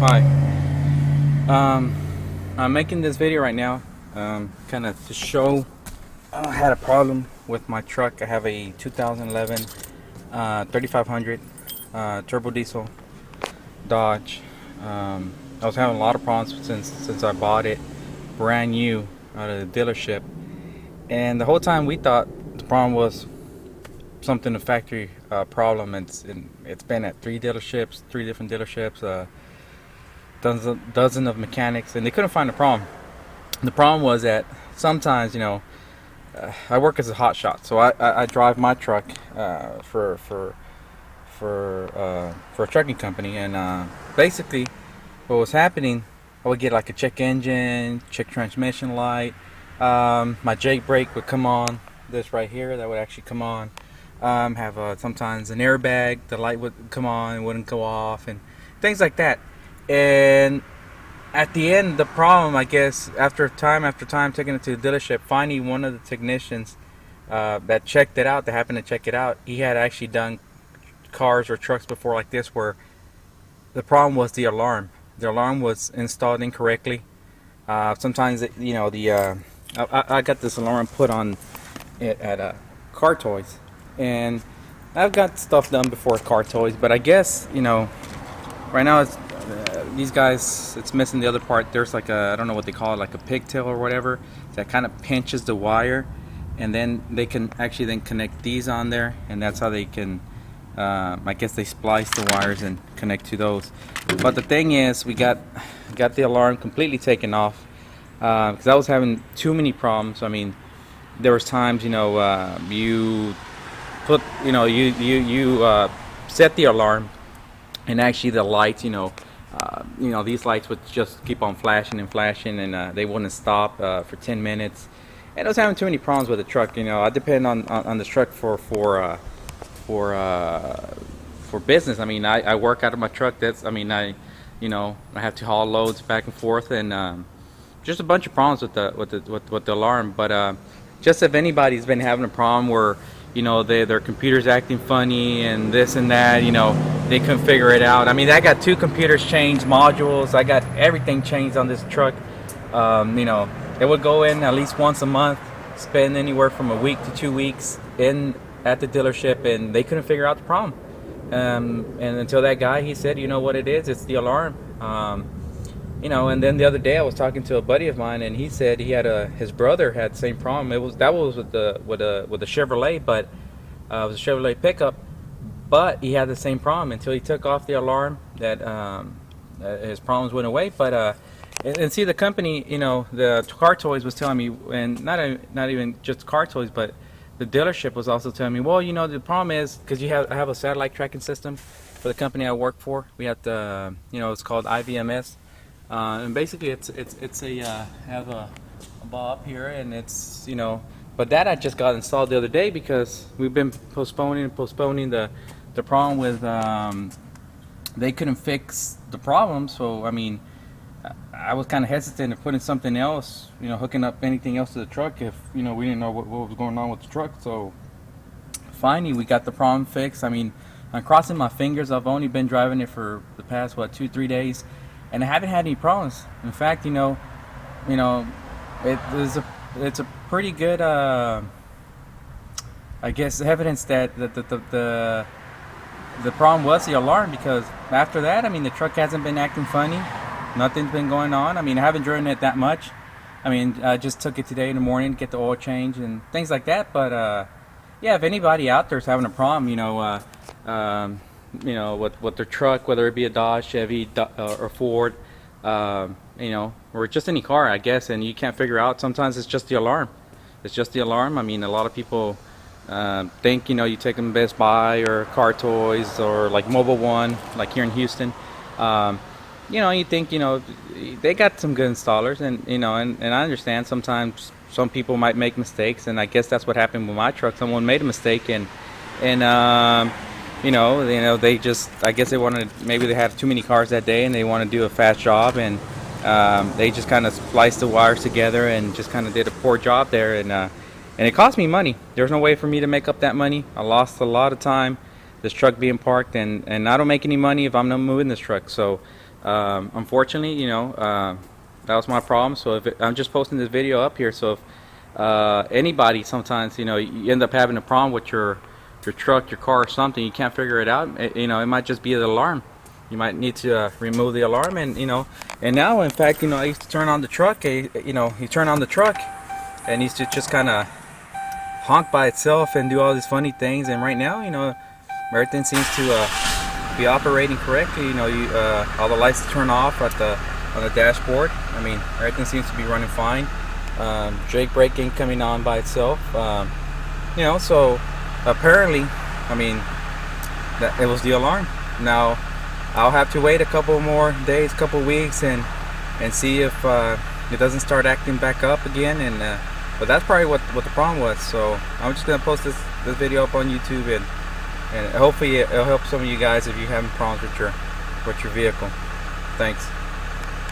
Hi. Um, I'm making this video right now, kind of to show I had a problem with my truck. I have a 2011 3500 turbo diesel Dodge. I was having a lot of problems since I bought it brand new out of the dealership, and the whole time we thought the problem was something a factory problem. It's been at three different dealerships. Dozen of mechanics, and they couldn't find the problem. The problem was that sometimes, I work as a hot shot, so I drive my truck for a trucking company, and basically, what was happening, I would get like a check engine, check transmission light. My Jake brake would come on. This right here, that would actually come on. Have sometimes an airbag, the light would come on and wouldn't go off, and things like that. And at the end, the problem, I guess, after time taking it to the dealership, finally one of the technicians that checked it out, that happened to check it out, he had actually done cars or trucks before like this, where the problem was the alarm. The alarm was installed incorrectly. Sometimes, I got this alarm put on it at Car Toys, and I've got stuff done before at Car Toys, but I guess, right now these guys, it's missing the other part. There's like I don't know what they call it, like a pigtail or whatever, that kind of pinches the wire, and then they can actually then connect these on there, and that's how they can, I guess they splice the wires and connect to those. But the thing is, we got the alarm completely taken off, because I was having too many problems. I mean, there was times, you put, you set the alarm, and actually the lights, these lights would just keep on flashing and flashing, and they wouldn't stop for 10 minutes. And I was having too many problems with the truck. I depend on this truck for business. I mean, I work out of my truck. I have to haul loads back and forth, and just a bunch of problems with the alarm. But just if anybody's been having a problem where their computer's acting funny and this and that, they couldn't figure it out. I mean, I got two computers changed, modules, I got everything changed on this truck. It would go in at least once a month, spend anywhere from a week to 2 weeks in at the dealership, and they couldn't figure out the problem. And until that guy, he said, what it is, it's the alarm. And then the other day I was talking to a buddy of mine, and he said he had his brother had the same problem. That was with a Chevrolet, but it was a Chevrolet pickup, but he had the same problem until he took off the alarm. That his problems went away. But and see, the company, the Car Toys was telling me, and not even just Car Toys, but the dealership was also telling me, well, the problem is because I have a satellite tracking system for the company I work for. We have the it's called IVMS. And basically, it's a have a ball up here, and it's but that I just got installed the other day because we've been postponing the problem with they couldn't fix the problem. So I mean, I was kind of hesitant of putting something else, hooking up anything else to the truck if we didn't know what was going on with the truck. So finally, we got the problem fixed. I mean, I'm crossing my fingers. I've only been driving it for the past 2-3 days. And I haven't had any problems. In fact, it's a pretty good, I guess, evidence that the problem was the alarm, because after that, I mean, the truck hasn't been acting funny. Nothing's been going on. I mean, I haven't driven it that much. I mean, I just took it today in the morning to get the oil change and things like that. But yeah, if anybody out there is having a problem, with their truck, whether it be a Dodge, Chevy, or Ford, or just any car, I guess, and you can't figure out, sometimes it's just the alarm. It's just the alarm. I mean, a lot of people think, you take them to Best Buy or Car Toys or like Mobile One, like here in Houston. You think, they got some good installers, and I understand sometimes some people might make mistakes, and I guess that's what happened with my truck. Someone made a mistake, and they just, I guess maybe they had too many cars that day and they want to do a fast job, and they just kind of spliced the wires together and just kind of did a poor job there, and it cost me money. There's no way for me to make up that money. I lost a lot of time, this truck being parked, and I don't make any money if I'm not moving this truck. So Unfortunately, that was my problem. So I'm just posting this video up here. So if anybody, sometimes you end up having a problem with your truck, your car, or something, you can't figure it out. It might just be the alarm. You might need to remove the alarm, and now, in fact, I used to turn on the truck. You turn on the truck, and it used to just kind of honk by itself and do all these funny things. And right now, everything seems to be operating correctly. All the lights turn off on the dashboard. I mean, everything seems to be running fine. Brake braking coming on by itself. So apparently, I mean, that it was the alarm. Now I'll have to wait a couple more days, couple weeks, and see if it doesn't start acting back up again. But that's probably what the problem was. So I'm just gonna post this video up on YouTube, and hopefully it'll help some of you guys if you're having problems with your vehicle. Thanks.